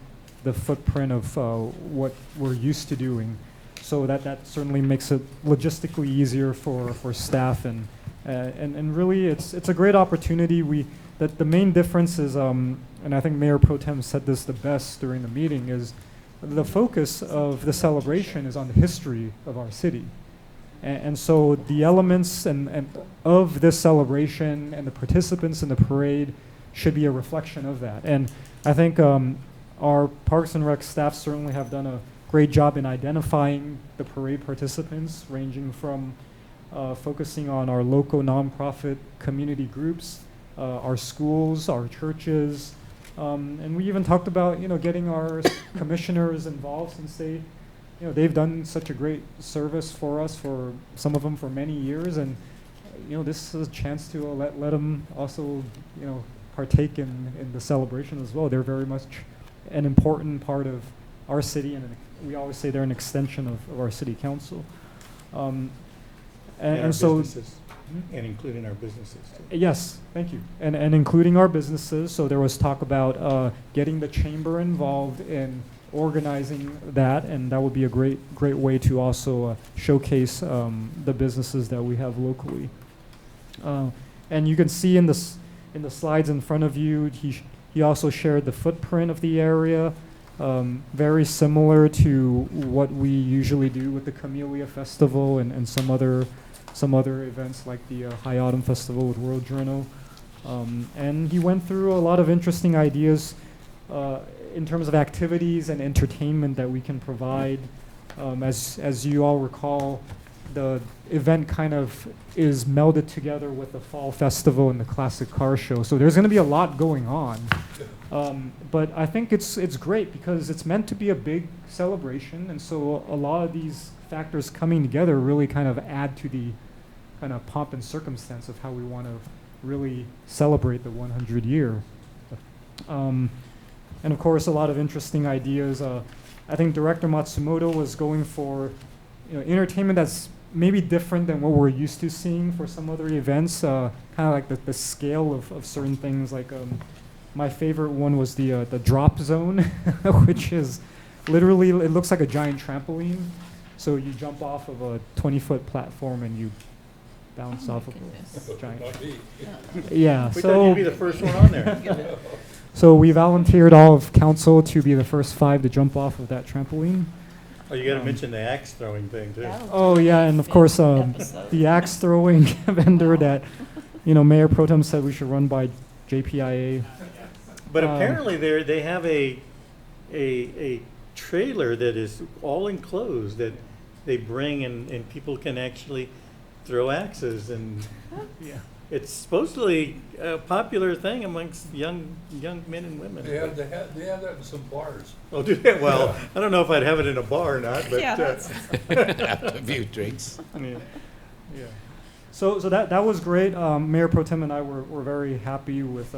the footprint of what we're used to doing. So that certainly makes it logistically easier for staff, and really it's a great opportunity. The main difference is, and I think Mayor Pro Tem said this the best during the meeting, is the focus of the celebration is on the history of our city. And so the elements and of this celebration and the participants in the parade should be a reflection of that. And I think our Parks and Rec staff certainly have done a great job in identifying the parade participants, ranging from focusing on our local nonprofit community groups, our schools, our churches, and we even talked about getting our commissioners involved, since they've done such a great service for us, for some of them for many years, and this is a chance to let them also partake in the celebration as well. They're very much an important part of our city, and we always say they're an extension of our city council. And so, and including our businesses too. yes, thank you, and including our businesses. So there was talk about getting the chamber involved in organizing that, and that would be a great way to also showcase the businesses that we have locally. And you can see in the slides in front of you, he also shared the footprint of the area, very similar to what we usually do with the Camellia Festival and some other events like the High Autumn Festival with World Journal. And he went through a lot of interesting ideas in terms of activities and entertainment that we can provide. As you all recall, the event kind of is melded together with the Fall Festival and the Classic Car Show. So there's going to be a lot going on. But I think it's great because it's meant to be a big celebration, and so a lot of these factors coming together really kind of add to the kind of pomp and circumstance of how we want to really celebrate the 100 year. And of course, a lot of interesting ideas. I think Director Matsumoto was going for entertainment that's maybe different than what we're used to seeing for some other events, kind of like the scale of certain things. Like my favorite one was the drop zone, which is literally, it looks like a giant trampoline. So you jump off of a 20-foot platform and you bounce off of a giant. Yeah. We so thought you'd be the first one on there. So we volunteered all of council to be the first 5 to jump off of that trampoline. Oh, you got to mention the axe throwing thing too. Oh yeah, and of course the axe throwing vendor that Mayor Pro Tem said we should run by JPIA. But apparently they have a trailer that is all enclosed that they bring, and people can actually throw axes, and Yeah. it's supposedly a popular thing amongst young men and women. They have that in some bars. Oh, do they? Well, I don't know if I'd have it in a bar or not, but Yeah, that's- After a few drinks. Yeah. So that was great. Mayor Pro Tem and I were very happy with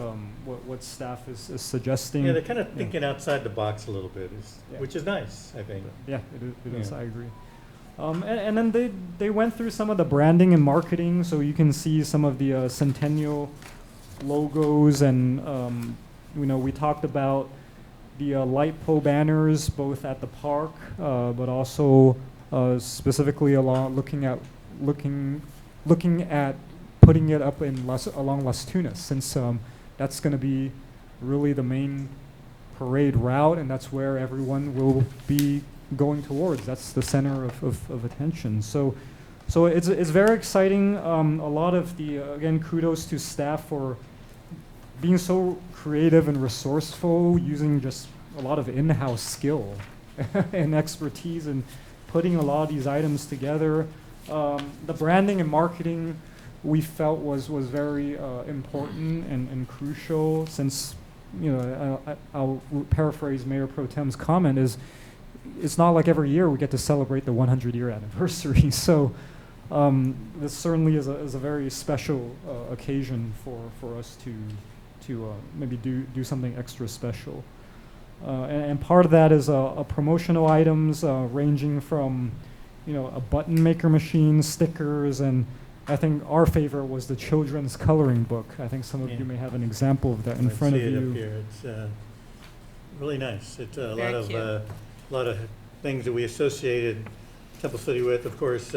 what staff is suggesting. yeah, they're kind of thinking outside the box a little bit, Yeah. which is nice, I think. Yeah, it is. Yeah. I agree. And then they went through some of the branding and marketing, so you can see some of the Centennial logos, and we talked about the light pole banners both at the park, but also specifically looking at putting it up in along Las Tunas, since that's going to be really the main parade route, and that's where everyone will be going towards. That's the center of attention. So it's very exciting. A lot of again, kudos to staff for being so creative and resourceful, using just a lot of in-house skill and expertise, and putting a lot of these items together. The branding and marketing we felt was very important and crucial, since, you know, I'll paraphrase Mayor Pro Tem's comment, is it's not like every year we get to celebrate the 100-year anniversary. So this certainly is a very special occasion for us to maybe do something extra special. And part of that is promotional items ranging from, you know, a button maker machine, stickers, and I think our favorite was the children's coloring book. I think some of you may have an example of that in front of you. Up here. It's really nice. It's a lot of things that we associated Temple City with. Of course,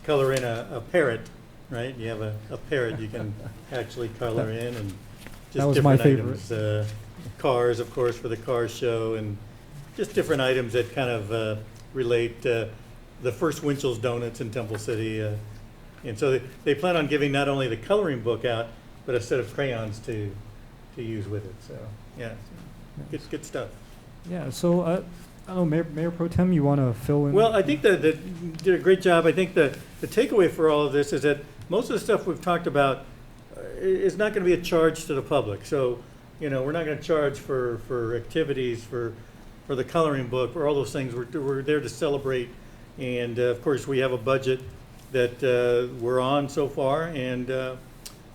color in a parrot, right? You have a parrot you can actually color in, and just that was different my favorite. items. Cars, of course, for the car show, and just different items that kind of relate. The first Winchell's Donuts in Temple City. And so they plan on giving not only the coloring book out, but a set of crayons to use with it. So, yeah, good stuff. Yeah, so I don't know, Mayor Pro Tem, you want to fill in? Well, I think that you did a great job. I think the takeaway for all of this is that most of the stuff we've talked about is not going to be a charge to the public. So, you know, we're not going to charge for activities, for the coloring book, for all those things. We're there to celebrate. And, of course, we have a budget that we're on so far. And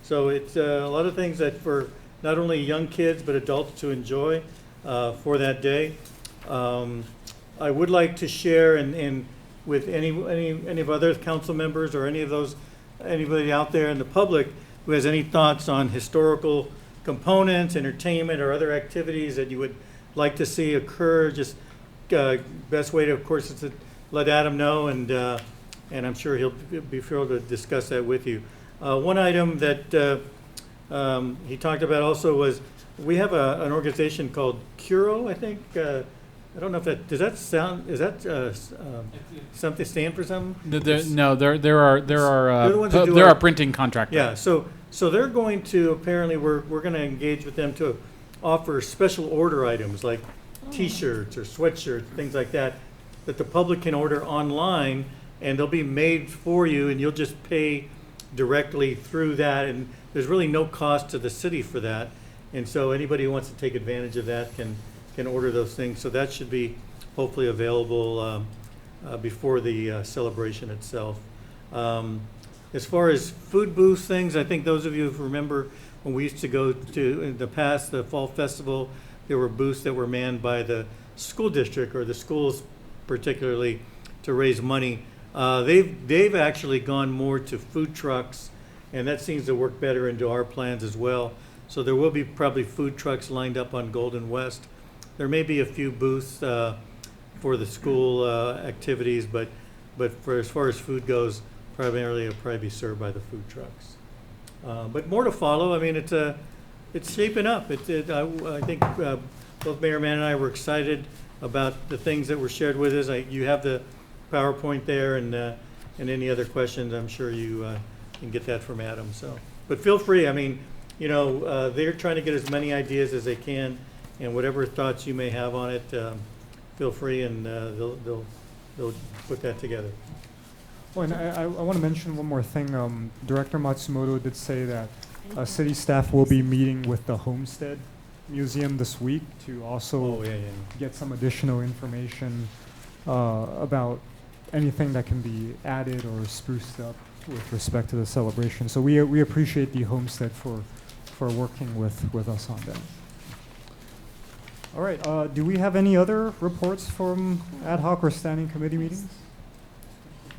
so it's a lot of things that for not only young kids but adults to enjoy for that day. I would like to share and with any of other council members or anybody out there in the public who has any thoughts on historical components, entertainment, or other activities that you would like to see occur. Just best way to, of course, is to let Adam know, and I'm sure he'll be thrilled to discuss that with you. One item that he talked about also was we have an organization called Curo, I think. I don't know if that, does that sound, is that something stand for something? No, there are printing contractors. Yeah, so they're going to, apparently we're going to engage with them to offer special order items like T-shirts or sweatshirts, things like that the public can order online, and they'll be made for you, and you'll just pay directly through that, and there's really no cost to the city for that. And so anybody who wants to take advantage of that can order those things. So that should be hopefully available before the celebration itself. As far as food booth things, I think those of you who remember when we used to go to, in the past, the Fall Festival, there were booths that were manned by the school district or the schools particularly to raise money. They've actually gone more to food trucks, and that seems to work better into our plans as well. So there will be probably food trucks lined up on Golden West. There may be a few booths for the school activities, but for as far as food goes, primarily it'll probably be served by the food trucks. But more to follow. I mean, it's shaping up. I think both Mayor Mann and I were excited about the things that were shared with us. You have the PowerPoint there, and any other questions, I'm sure you can get that from Adam. So, but feel free. I mean, you know, they're trying to get as many ideas as they can, and whatever thoughts you may have on it, feel free, and they'll put that together. Well, and I want to mention one more thing. Director Matsumoto did say that city staff will be meeting with the Homestead Museum this week to also get some additional information about anything that can be added or spruced up with respect to the celebration. So we appreciate the Homestead for working with us on that. All right, do we have any other reports from ad hoc or standing committee meetings?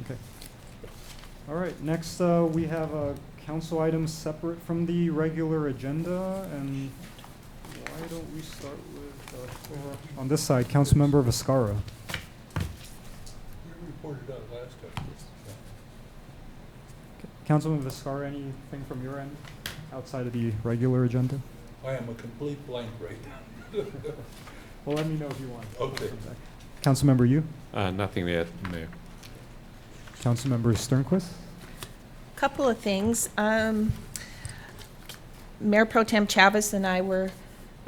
Okay. All right, next we have council items separate from the regular agenda, and why don't we start with, on this side, Councilmember Vizcarra. reported out last time. Councilman Viscara, anything from your end outside of the regular agenda? I am a complete blank right now. Well, let me know if you want. Okay. Councilmember Yu? Nothing yet, Mayor. Councilmember Sternquist? Couple of things. Mayor Pro Tem Chavez and I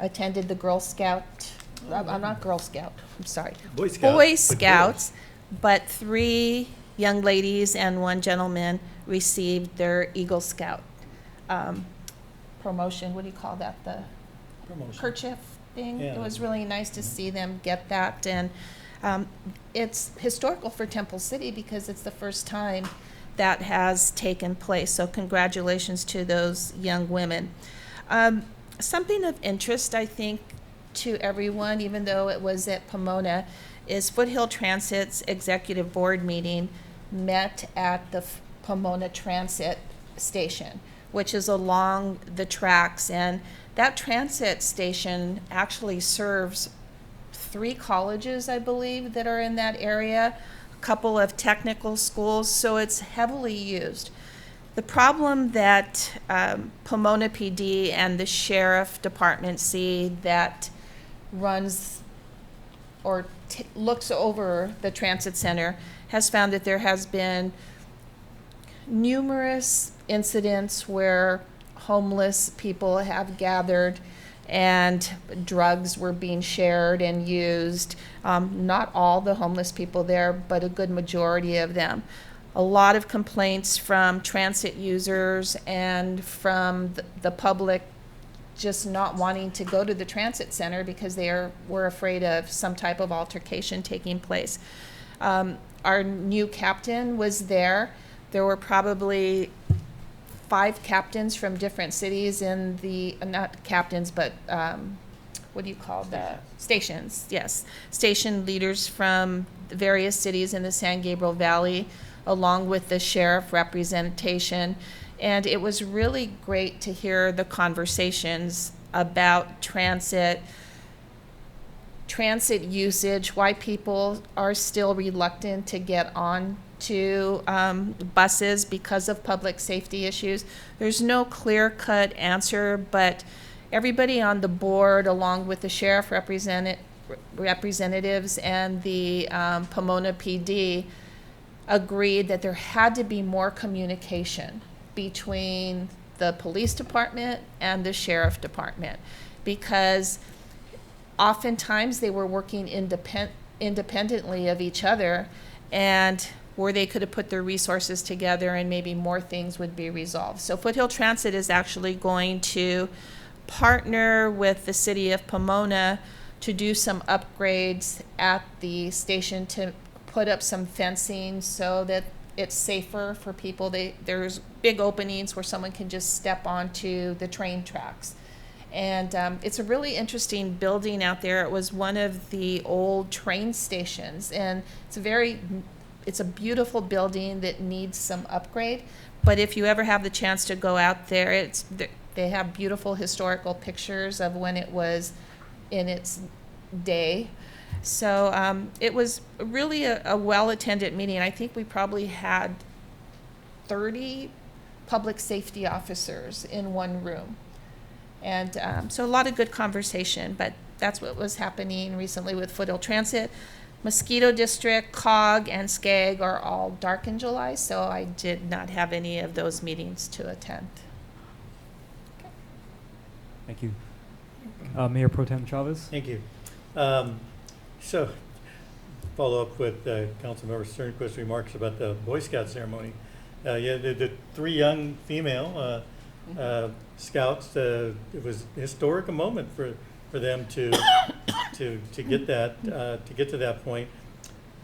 attended the Girl Scout, I'm not Girl Scout, I'm sorry. Boy Scout. Boy Scouts, but 3 young ladies and 1 gentleman received their Eagle Scout promotion. What do you call that? The Promotion. kerchief thing. Yeah. It was really nice to see them get that. And it's historical for Temple City because it's the first time that has taken place. So congratulations to those young women. Something of interest, I think, to everyone, even though it was at Pomona, is Foothill Transit's executive board meeting met at the Pomona Transit Station, which is along the tracks. And that transit station actually serves 3 colleges, I believe, that are in that area, a couple of technical schools, so it's heavily used. The problem that Pomona PD and the Sheriff Department see that runs or looks over the transit center has found that there has been numerous incidents where homeless people have gathered and drugs were being shared and used. Not all the homeless people there, but a good majority of them. A lot of complaints from transit users and from the public just not wanting to go to the transit center because were afraid of some type of altercation taking place. Our new captain was there. There were probably 5 captains from different cities in the, not captains, but what do you call the stations? Yes, station leaders from various cities in the San Gabriel Valley, along with the sheriff representation. And it was really great to hear the conversations about transit usage, why people are still reluctant to get on to buses because of public safety issues. There's no clear-cut answer, but everybody on the board, along with the sheriff representatives and the Pomona PD, agreed that there had to be more communication between the police department and the sheriff department, because oftentimes they were working independently of each other, and where they could have put their resources together and maybe more things would be resolved. So Foothill Transit is actually going to partner with the city of Pomona to do some upgrades at the station, to put up some fencing so that it's safer for people. There's big openings where someone can just step onto the train tracks. And it's a really interesting building out there. It was one of the old train stations, and it's a beautiful building that needs some upgrade. But if you ever have the chance to go out there, they have beautiful historical pictures of when it was in its day. So it was really a well-attended meeting. I think we probably had 30 public safety officers in one room. And so a lot of good conversation, but that's what was happening recently with Foothill Transit. Mosquito District, COG, and SCAG are all dark in July, so I did not have any of those meetings to attend. Okay. Thank you. Mayor Pro Tem Chavez? Thank you. So, follow up with Councilmember Sternquist's remarks about the Boy Scout ceremony. The 3 young female scouts, it was a historic moment for them to get that to get to that point.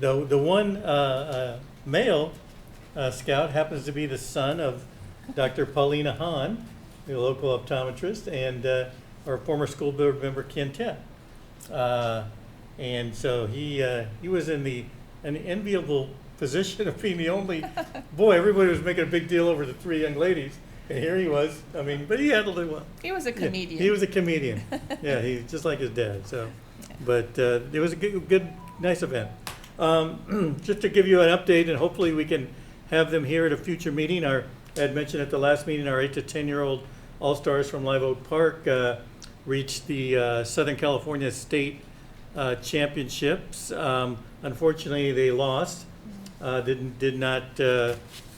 The one male scout happens to be the son of Dr. Paulina Hahn, the local optometrist, and our former school board member Ken Ted. And so he was in an enviable position of being the only boy. Everybody was making a big deal over the 3 young ladies, and here he was. I mean, but he handled it well. He was a comedian. Yeah, he was a comedian. Yeah, he's just like his dad. So, but it was a good, nice event. Just to give you an update, and hopefully we can have them here at a future meeting. I had mentioned at the last meeting, our 8 to 10-year-old All-Stars from Live Oak Park reached the Southern California State Championships. Unfortunately, they lost. Did not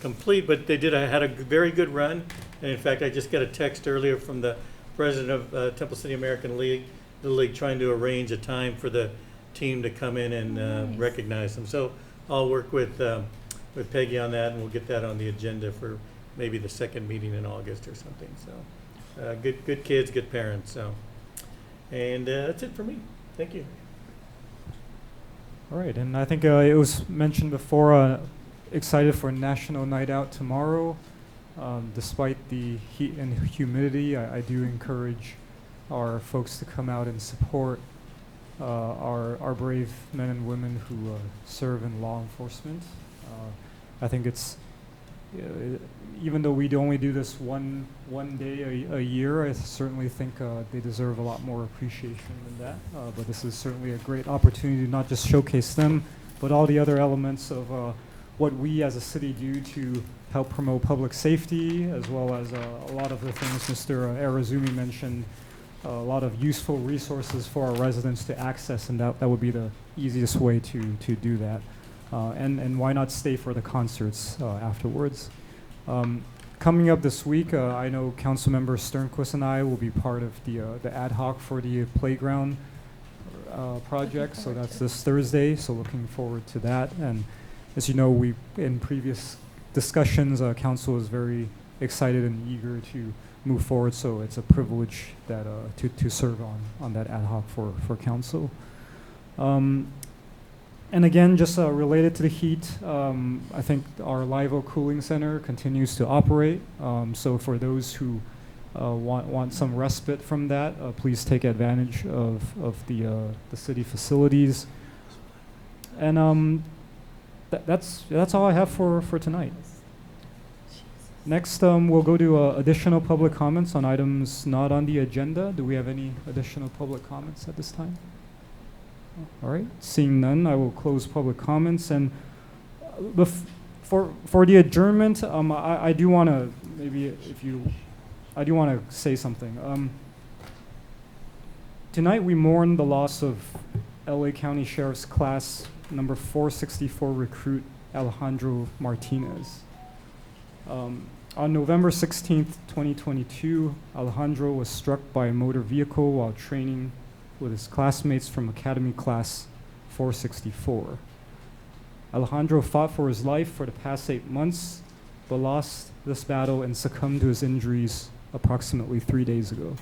complete, but they had a very good run. And in fact, I just got a text earlier from the president of Temple City American League, the league, trying to arrange a time for the team to come in and recognize them. So I'll work with Peggy on that, and we'll get that on the agenda for maybe the second meeting in August or something. So good kids, good parents. So, and that's it for me. Thank you. All right, and I think it was mentioned before, excited for National Night Out tomorrow. Despite the heat and humidity, I do encourage our folks to come out and support our brave men and women who serve in law enforcement. I think it's, even though we only do this one day a year, I certainly think they deserve a lot more appreciation than that. But this is certainly a great opportunity to not just showcase them, but all the other elements of what we as a city do to help promote public safety, as well as a lot of the things Mr. Arizumi mentioned, a lot of useful resources for our residents to access, and that would be the easiest way to do that. And why not stay for the concerts afterwards? Coming up this week, I know Councilmember Sternquist and I will be part of the ad hoc for the playground project, so that's this Thursday, so looking forward to that. And as you know, we in previous discussions, council is very excited and eager to move forward, so it's a privilege that to serve on that ad hoc for council. And again, just related to the heat, I think our Live Oak Cooling Center continues to operate. So for those who want some respite from that, please take advantage of the city facilities. And that's all I have for tonight. Next, we'll go to additional public comments on items not on the agenda. Do we have any additional public comments at this time? All right, seeing none, I will close public comments. And for the adjournment, I do want to I do want to say something. Tonight we mourn the loss of LA County Sheriff's Class number 464 recruit Alejandro Martinez. On November 16th, 2022, Alejandro was struck by a motor vehicle while training with his classmates from Academy Class 464. Alejandro fought for his life for the past 8 months, but lost this battle and succumbed to his injuries approximately 3 days ago.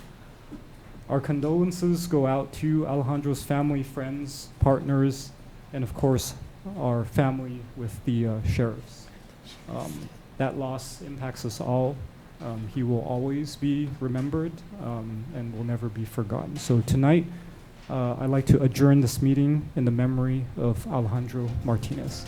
Our condolences go out to Alejandro's family, friends, partners, and of course, our family with the sheriffs. That loss impacts us all. He will always be remembered and will never be forgotten. So tonight, I'd like to adjourn this meeting in the memory of Alejandro Martinez.